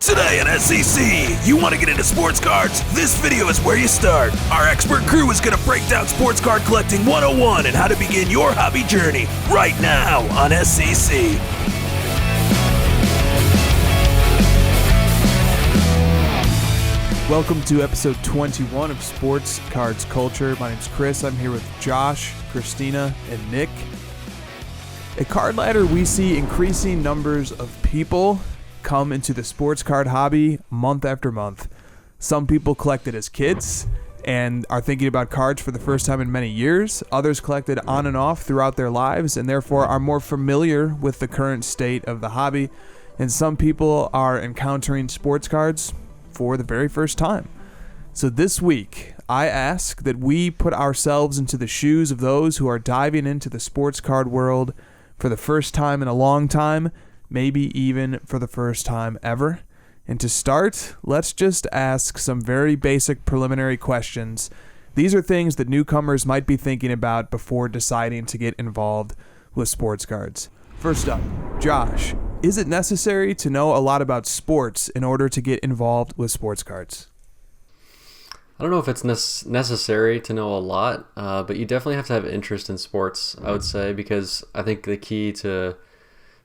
Today on SCC, you want to get into sports cards? This video is where you start. Our expert crew is going to break down sports card collecting 101 and how to begin your hobby journey right now on SCC. Welcome to episode 21 of Sports Cards Culture. My name's Chris. I'm here with Josh, Kristina, and Nick. At Card Ladder, we see increasing numbers of people come into the sports card hobby month after month. Some people collected as kids and are thinking about cards for the first time in many years. Others collected on and off throughout their lives and therefore are more familiar with the current state of the hobby. And some people are encountering sports cards for the very first time. So this week, I ask that we put ourselves into the shoes of those who are diving into the sports card world for the first time in a long time, maybe even for the first time ever. And to start, let's just ask some very basic preliminary questions. These are things that newcomers might be thinking about before deciding to get involved with sports cards. First up, Josh, is it necessary to know a lot about sports in order to get involved with sports cards? I don't know if it's necessary to know a lot, but you definitely have to have interest in sports, I would say, because I think the key to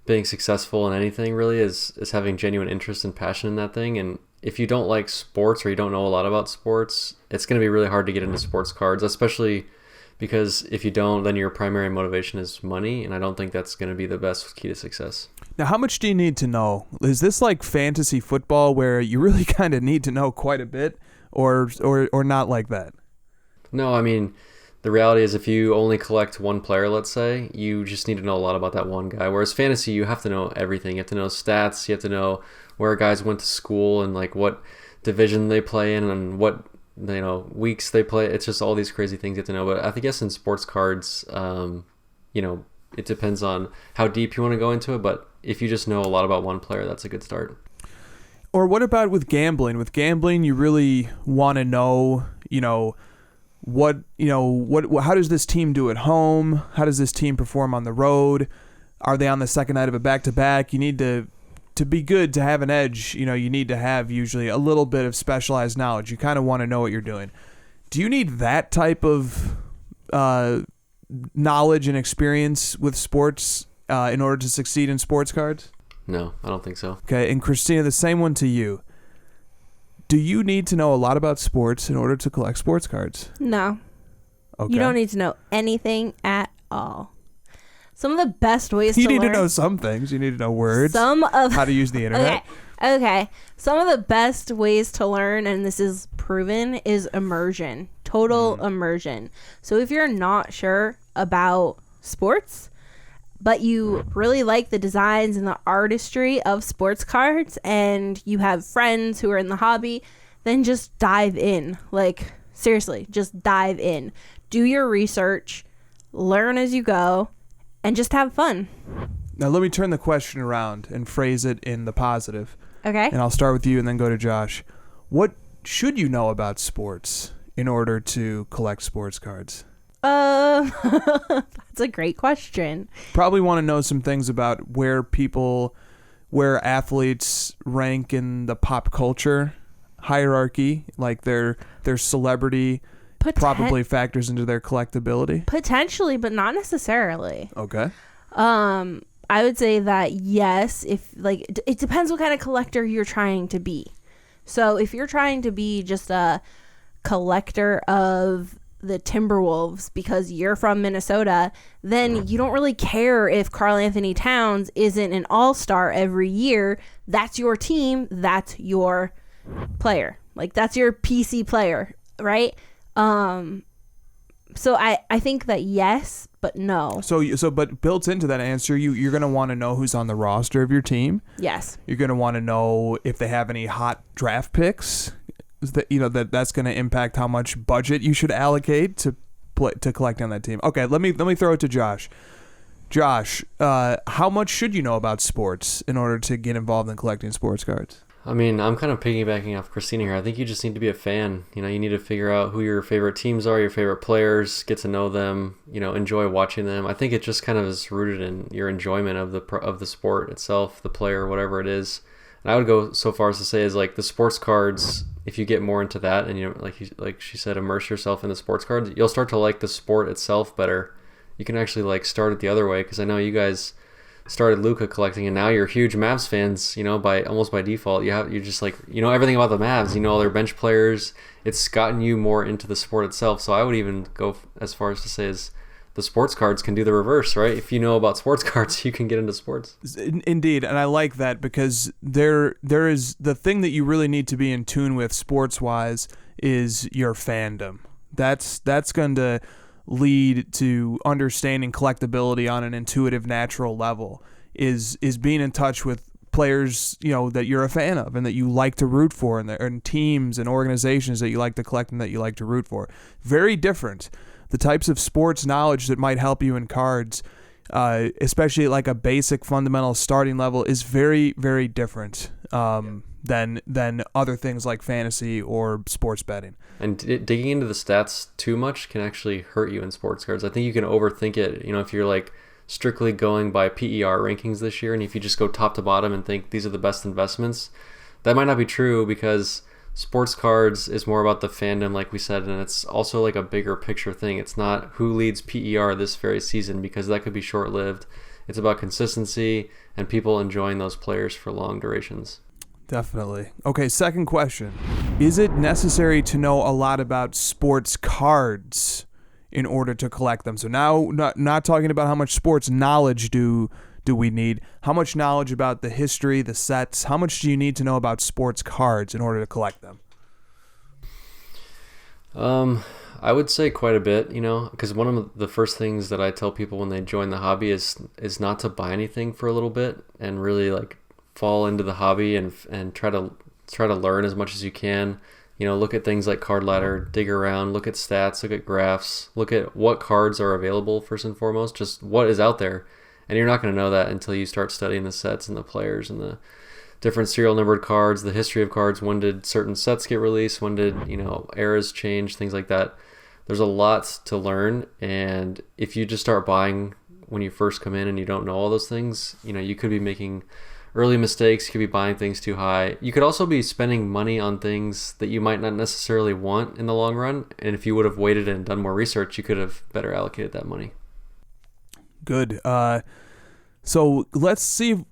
being successful in anything really is having genuine interest and passion in that thing. And if you don't like sports or you don't know a lot about sports, it's going to be really hard to get into sports cards, especially because if you don't, then your primary motivation is money, and I don't think that's going to be the best key to success. Now, how much do you need to know? Is this like fantasy football where you really kind of need to know quite a bit, or not like that? No, I mean, the reality is if you only collect one player, let's say, you just need to know a lot about that one guy. Whereas fantasy, you have to know everything. You have to know stats. You have to know where guys went to school and like what division they play in and what weeks they play. It's just all these crazy things you have to know. But I guess in sports cards, it depends on how deep you want to go into it. But if you just know a lot about one player, that's a good start. Or what about with gambling? With gambling, you really want to know, how does this team do at home? How does this team perform on the road? Are they on the second night of a back-to-back? You need to be good to have an edge. You need to have usually a little bit of specialized knowledge. You kind of want to know what you're doing. Do you need that type of knowledge and experience with sports in order to succeed in sports cards? No, I don't think so. Okay, and Kristina, the same one to you. Do you need to know a lot about sports in order to collect sports cards? No. Okay. You don't need to know anything at all. Some of the best ways to learn... You need to know some things. You need to know words. How to use the internet. Okay. Some of the best ways to learn, and this is proven, is immersion. Total immersion. So if you're not sure about sports, but you really like the designs and the artistry of sports cards and you have friends who are in the hobby, then just dive in. Like, seriously, just dive in. Do your research, learn as you go, and just have fun. Now, let me turn the question around and phrase it in the positive. Okay. And I'll start with you and then go to Josh. What should you know about sports in order to collect sports cards? That's a great question. Probably want to know some things about where athletes rank in the pop culture hierarchy, like their celebrity probably factors into their collectability. Potentially, but not necessarily. Okay. I would say that yes, it depends what kind of collector you're trying to be. So if you're trying to be just a collector of the Timberwolves because you're from Minnesota, then you don't really care if Karl Anthony Towns isn't an all-star every year. That's your team. That's your player. Like, that's your PC player, right? So I think that yes, but no. But built into that answer, you're going to want to know who's on the roster of your team. Yes. You're going to want to know if they have any hot draft picks. That's going to impact how much budget you should allocate to collect on that team. Okay, let me throw it to Josh. Josh, how much should you know about sports in order to get involved in collecting sports cards? I mean, I'm kind of piggybacking off Kristina here. I think you just need to be a fan. You need to figure out who your favorite teams are, your favorite players, get to know them, enjoy watching them. I think it just kind of is rooted in your enjoyment of the sport itself, the player, whatever it is. And I would go so far as to say is like the sports cards, if you get more into that and like she said, immerse yourself in the sports cards, you'll start to like the sport itself better. You can actually like start it the other way, because I know you guys started Luka collecting and now you're huge Mavs fans, by almost by default. You're just like, everything about the Mavs, all their bench players. It's gotten you more into the sport itself. So I would even go as far as to say is the sports cards can do the reverse, right? If you know about sports cards, you can get into sports. Indeed, and I like that, because there is the thing that you really need to be in tune with sports-wise is your fandom. That's going to lead to understanding collectability on an intuitive, natural level. Is being in touch with players that you're a fan of and that you like to root for, and teams and organizations that you like to collect and that you like to root for. Very different. The types of sports knowledge that might help you in cards, especially at like a basic fundamental starting level, is very, very different than other things like fantasy or sports betting. And digging into the stats too much can actually hurt you in sports cards. I think you can overthink it. If you're like strictly going by PER rankings this year, and if you just go top to bottom and think these are the best investments, that might not be true, because sports cards is more about the fandom, like we said, and it's also like a bigger picture thing. It's not who leads PER this very season, because that could be short-lived. It's about consistency and people enjoying those players for long durations. Definitely. Okay, second question. Is it necessary to know a lot about sports cards in order to collect them? So now, not talking about how much sports knowledge do we need. How much knowledge about the history, the sets? How much do you need to know about sports cards in order to collect them? I would say quite a bit, because one of the first things that I tell people when they join the hobby is not to buy anything for a little bit and really like fall into the hobby and try to learn as much as you can. Look at things like Card Ladder, dig around, look at stats, look at graphs, look at what cards are available first and foremost, just what is out there. And you're not going to know that until you start studying the sets and the players and the different serial numbered cards, the history of cards, when did certain sets get released, when did, eras change, things like that. There's a lot to learn, and if you just start buying when you first come in and you don't know all those things, you could be making early mistakes, you could be buying things too high. You could also be spending money on things that you might not necessarily want in the long run, and if you would have waited and done more research, you could have better allocated that money. Good. So let's see.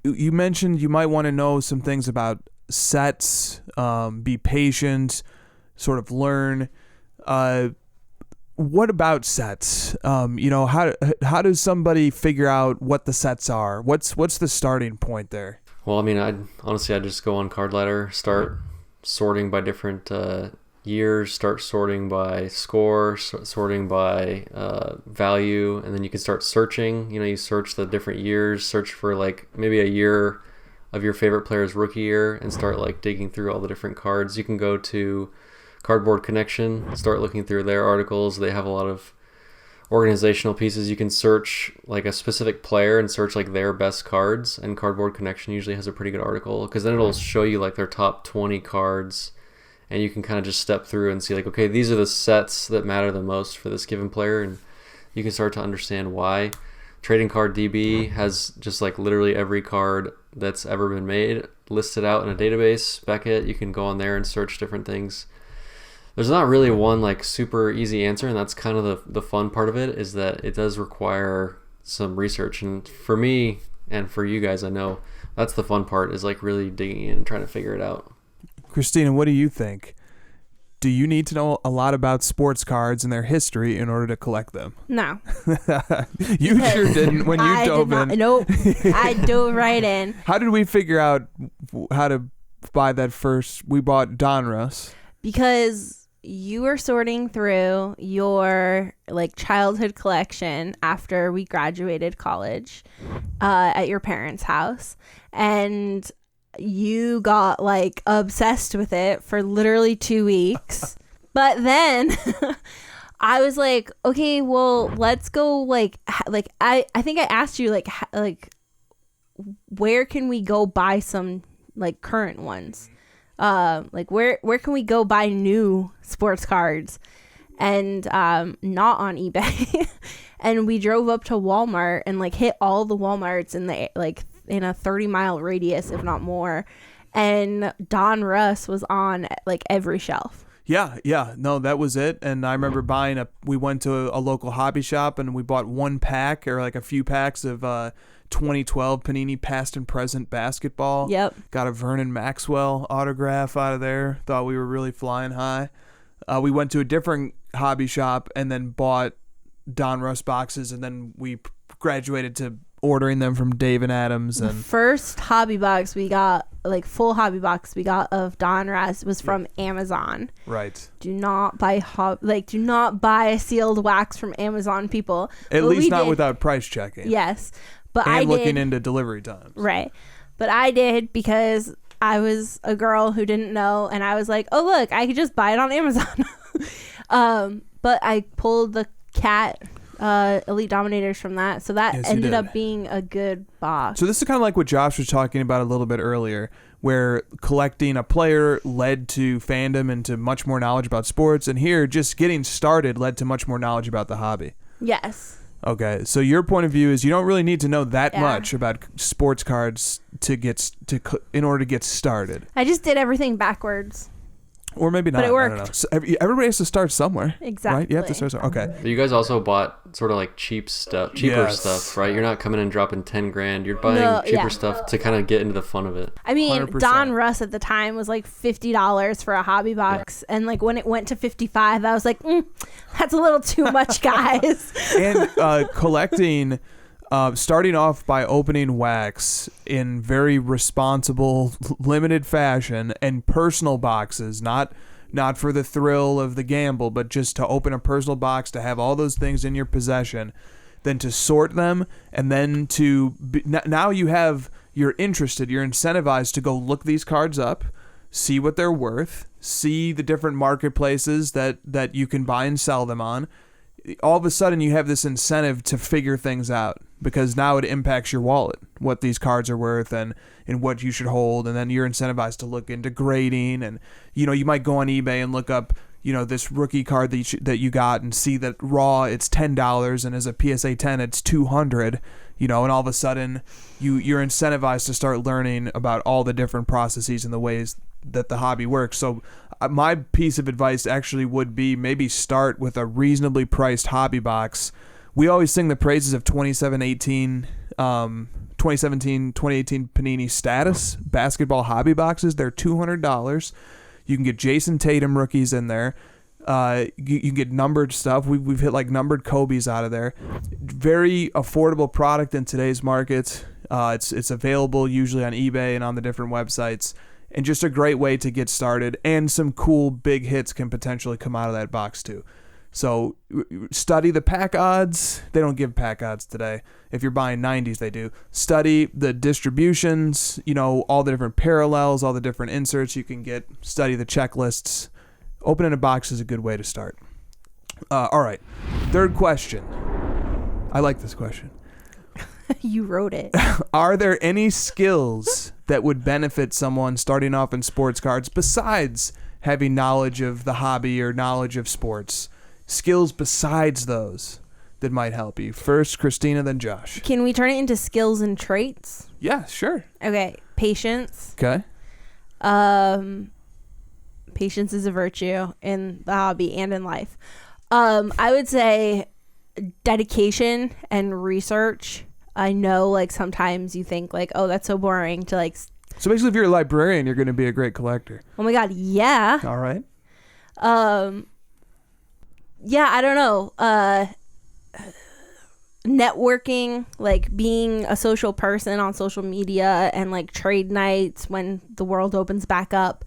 You mentioned you might want to know some things about sets, be patient, sort of learn. What about sets? How does somebody figure out what the sets are? What's the starting point there? Well, I'd just go on Card Ladder, start sorting by different years, start sorting by score, sorting by value, and then you can start searching. You search the different years, search for like maybe a year of your favorite player's rookie year, and start like digging through all the different cards. You can go to Cardboard Connection, start looking through their articles. They have a lot of organizational pieces. You can search like a specific player and search like their best cards, and Cardboard Connection usually has a pretty good article, because then it'll show you like their top 20 cards, and you can kind of just step through and see like, okay, these are the sets that matter the most for this given player, and you can start to understand why. Trading Card DB has just like literally every card that's ever been made listed out in a database. Beckett, you can go on there and search different things. There's not really one like super easy answer, and that's kind of the fun part of it, is that it does require some research. And for me and for you guys, I know that's the fun part, is like really digging in and trying to figure it out. Kristina, what do you think? Do you need to know a lot about sports cards and their history in order to collect them? No. You sure didn't when you dove in. Nope. I dove right in. How did we figure out how to buy that first? We bought Donruss. Because you were sorting through your like childhood collection after we graduated college at your parents' house, and you got like obsessed with it for literally 2 weeks. But then I was like, okay, well, let's go like I think I asked you like where can we go buy some like current ones? Like where can we go buy new sports cards? And not on eBay. And we drove up to Walmart and like hit all the Walmarts in the like in a 30-mile radius, if not more. And Don Russ was on like every shelf. Yeah. No, that was it. And I remember we went to a local hobby shop and we bought one pack or like a few packs of 2012 Panini Past and Present Basketball. Yep. Got a Vernon Maxwell autograph out of there. Thought we were really flying high. We went to a different hobby shop and then bought Don Russ boxes, and then we graduated to ordering them from Dave and Adams. And First hobby box we got, like full hobby box we got of Don Russ, was from Amazon. Right. Do not buy do not buy sealed wax from Amazon, people. At least not without price checking. Yes. But and I did. Looking into delivery times. Right. But I did because I was a girl who didn't know, and I was like, oh, look, I could just buy it on Amazon. But I pulled the cat Elite Dominators from that. So that ended up being a good box. So this is kind of like what Josh was talking about a little bit earlier, where collecting a player led to fandom and to much more knowledge about sports. And here, just getting started led to much more knowledge about the hobby. Yes. Okay, so your point of view is you don't really need to know that much about sports cards in order to get started. I just did everything backwards. Or maybe not. But it worked. I don't know. So everybody has to start somewhere. Exactly. Right? You have to start somewhere. Okay. But you guys also bought sort of like cheaper stuff, right? You're not coming and dropping 10 grand. You're buying cheaper stuff to kind of get into the fun of it. I mean, 100%. Don Russ at the time was like $50 for a hobby box. Yeah. And like when it went to $55, I was like, that's a little too much, guys. And collecting... starting off by opening wax in very responsible, limited fashion and personal boxes, not for the thrill of the gamble, but just to open a personal box, to have all those things in your possession, then to sort them, and then now you're interested, you're incentivized to go look these cards up, see what they're worth, see the different marketplaces that you can buy and sell them on. All of a sudden you have this incentive to figure things out, because now it impacts your wallet, what these cards are worth and what you should hold. And then you're incentivized to look into grading, and you might go on eBay and look up this rookie card that you got and see that raw it's $10 and as a PSA 10 it's $200, and all of a sudden you're incentivized to start learning about all the different processes and the ways that the hobby works. So my piece of advice actually would be maybe start with a reasonably priced hobby box. We always sing the praises of 2017, 2018 Panini Status basketball hobby boxes. They're $200. You can get Jason Tatum rookies in there. You can get numbered stuff. We've hit like numbered Kobe's out of there. Very affordable product in today's market. It's available usually on eBay and on the different websites. And just a great way to get started, and some cool big hits can potentially come out of that box too. So study the pack odds. They don't give pack odds today. If you're buying 90s, they do. Study the distributions, all the different parallels, all the different inserts you can get. Study the checklists. Opening a box is a good way to start. All right. Third question. I like this question. You wrote it. Are there any skills that would benefit someone starting off in sports cards besides having knowledge of the hobby or knowledge of sports? Skills besides those that might help you. First, Kristina, then Josh. Can we turn it into skills and traits? Yeah, sure. Okay. Patience. Okay. Patience is a virtue in the hobby and in life. I would say dedication and research. I know, like, sometimes you think, like, oh, that's so boring to, like... So basically, if you're a librarian, you're going to be a great collector. Oh, my God, yeah. All right. Yeah, I don't know. Networking, like, being a social person on social media and, like, trade nights when the world opens back up.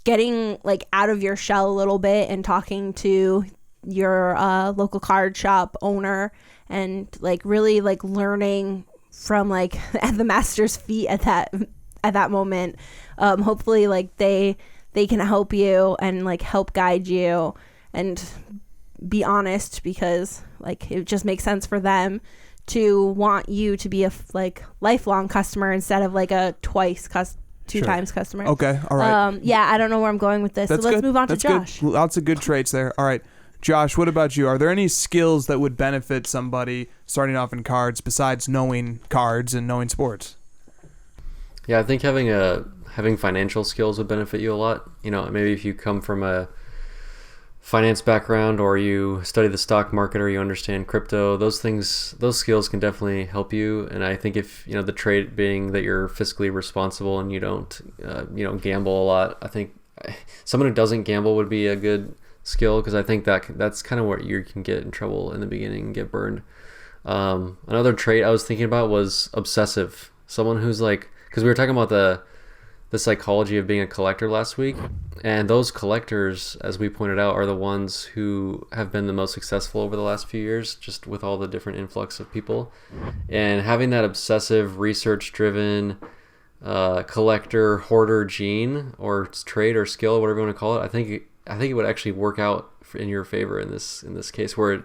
Getting, like, out of your shell a little bit and talking to your local card shop owner, and like really like learning from like at the master's feet at that moment. Hopefully like they can help you and like help guide you and be honest, because like it just makes sense for them to want you to be a like lifelong customer instead of like a two times customer. Okay, all right. Yeah, I don't know where I'm going with this. That's so let's good. move on That's to Josh. Good. Lots of good traits there. All right. Josh, what about you? Are there any skills that would benefit somebody starting off in cards besides knowing cards and knowing sports? Yeah, I think having financial skills would benefit you a lot. Maybe if you come from a finance background, or you study the stock market, or you understand crypto, those skills can definitely help you. And I think if the trait being that you're fiscally responsible and you don't gamble a lot, I think someone who doesn't gamble would be a good skill, because I think that's kind of where you can get in trouble in the beginning and get burned. Another trait I was thinking about was obsessive. Someone who's like, because we were talking about the psychology of being a collector last week, and those collectors, as we pointed out, are the ones who have been the most successful over the last few years, just with all the different influx of people. And having that obsessive, research-driven collector, hoarder gene or trait or skill, whatever you want to call it, I think it would actually work out in your favor in this case, where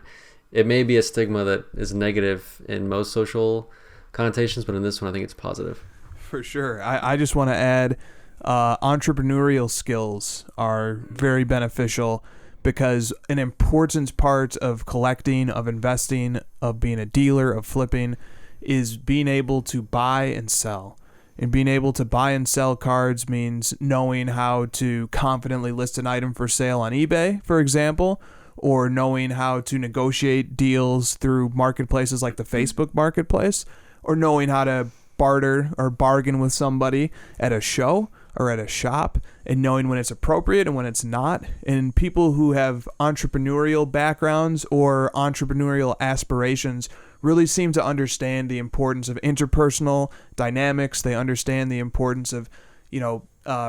it may be a stigma that is negative in most social connotations, but in this one, I think it's positive. For sure. I just want to add entrepreneurial skills are very beneficial, because an important part of collecting, of investing, of being a dealer, of flipping, is being able to buy and sell. And being able to buy and sell cards means knowing how to confidently list an item for sale on eBay, for example, or knowing how to negotiate deals through marketplaces like the Facebook marketplace, or knowing how to barter or bargain with somebody at a show or at a shop, and knowing when it's appropriate and when it's not. And people who have entrepreneurial backgrounds or entrepreneurial aspirations really seem to understand the importance of interpersonal dynamics. They understand the importance of,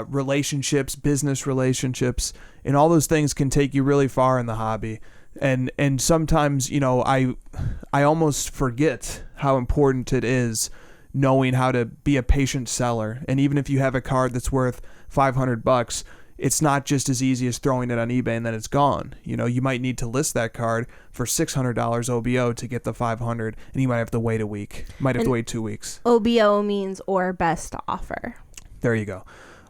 relationships, business relationships, and all those things can take you really far in the hobby. And sometimes, I almost forget how important it is knowing how to be a patient seller. And even if you have a card that's worth $500, it's not just as easy as throwing it on eBay and then it's gone. You might need to list that card for $600 OBO to get the $500, and you might have to wait a week. Might have to wait 2 weeks. OBO means or best offer. There you go.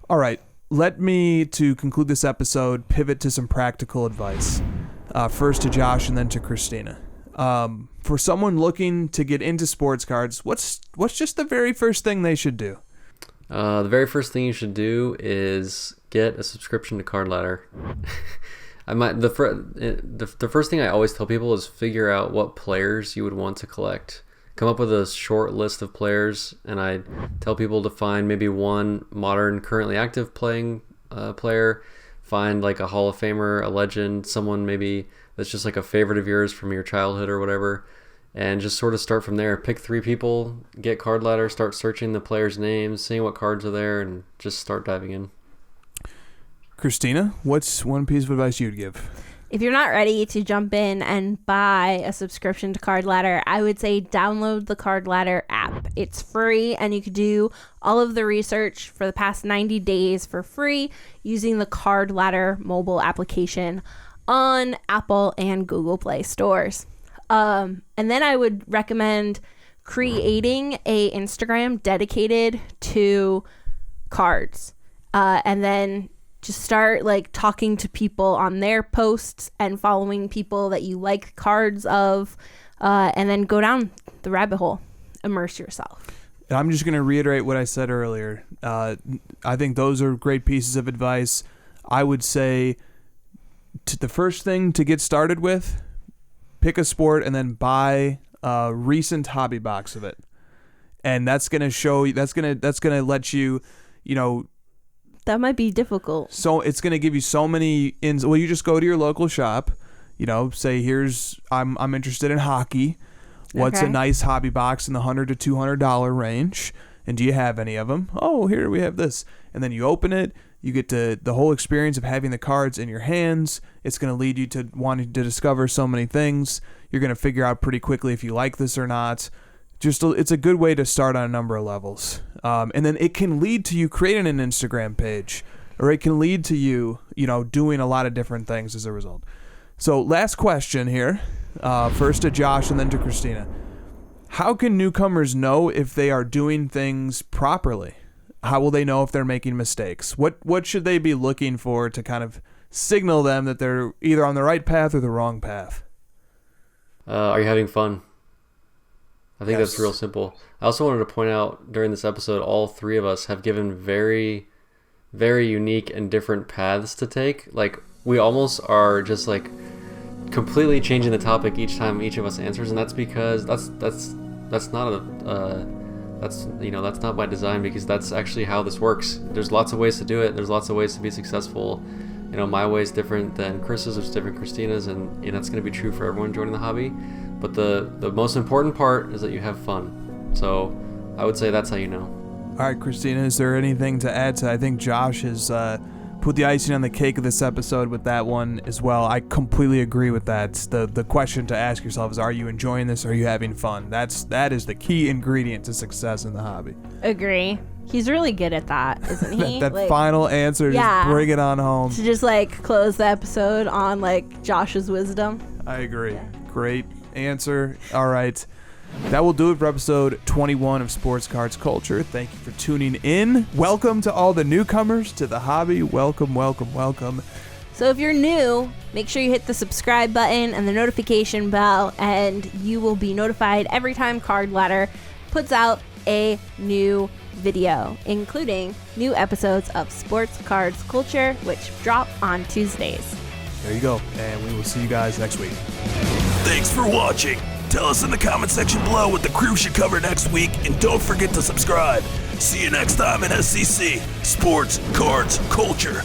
All right. Let me, to conclude this episode, pivot to some practical advice. First to Josh and then to Kristina. For someone looking to get into sports cards, what's just the very first thing they should do? The very first thing you should do is get a subscription to Card Ladder. The first thing I always tell people is figure out what players you would want to collect. Come up with a short list of players, and I tell people to find maybe one modern, currently active playing player. Find like a Hall of Famer, a legend, someone maybe that's just like a favorite of yours from your childhood or whatever, and just sort of start from there. Pick 3 people, get Card Ladder, start searching the players' names, seeing what cards are there, and just start diving in. Kristina, what's one piece of advice you'd give? If you're not ready to jump in and buy a subscription to Card Ladder, I would say download the Card Ladder app. It's free, and you could do all of the research for the past 90 days for free using the Card Ladder mobile application on Apple and Google Play stores. And then I would recommend creating a Instagram dedicated to cards, and then just start like talking to people on their posts and following people that you like cards of, and then go down the rabbit hole, immerse yourself. And I'm just going to reiterate what I said earlier. I think those are great pieces of advice. I would say the first thing to get started with, pick a sport and then buy a recent hobby box of it. And that's going to show you, that's going to let you, that might be difficult. So it's going to give you so many well, you just go to your local shop, say I'm interested in hockey. What's a nice hobby box in the $100 to $200 range? And do you have any of them? Oh, here we have this. And then you open it. You get the whole experience of having the cards in your hands. It's going to lead you to wanting to discover so many things. You're going to figure out pretty quickly if you like this or not. It's a good way to start on a number of levels. And then it can lead to you creating an Instagram page, or it can lead to you, doing a lot of different things as a result. So last question here, first to Josh and then to Kristina. How can newcomers know if they are doing things properly? How will they know if they're making mistakes? What should they be looking for to kind of signal them that they're either on the right path or the wrong path? Are you having fun? I think Yes. that's real simple. I also wanted to point out during this episode, all three of us have given very, very unique and different paths to take. Like, we almost are just like completely changing the topic each time each of us answers, and that's because that's not that's not by design, because that's actually how this works. There's lots of ways to do it. There's lots of ways to be successful. My way is different than Chris's, it's different Kristina's, and that's going to be true for everyone joining the hobby. But the most important part is that you have fun. So I would say that's how you know. All right, Kristina, is there anything to add to? I think Josh has put the icing on the cake of this episode with that one as well. I completely agree with that. The question to ask yourself is, are you enjoying this? Are you having fun? That is the key ingredient to success in the hobby. Agree. He's really good at that, isn't he? that like, final answer, just bring it on home. To just close the episode on Josh's wisdom. I agree. Yeah. Great answer. All right. That will do it for episode 21 of Sports Cards Culture. Thank you for tuning in. Welcome to all the newcomers to the hobby. Welcome, welcome, welcome. So if you're new, make sure you hit the subscribe button and the notification bell, and you will be notified every time Card Ladder puts out a new video, including new episodes of Sports Cards Culture, which drop on Tuesdays. There you go. And we will see you guys next week. Thanks for watching. Tell us in the comment section below what the crew should cover next week, and don't forget to subscribe. See you next time in SCC, Sports Cards Culture.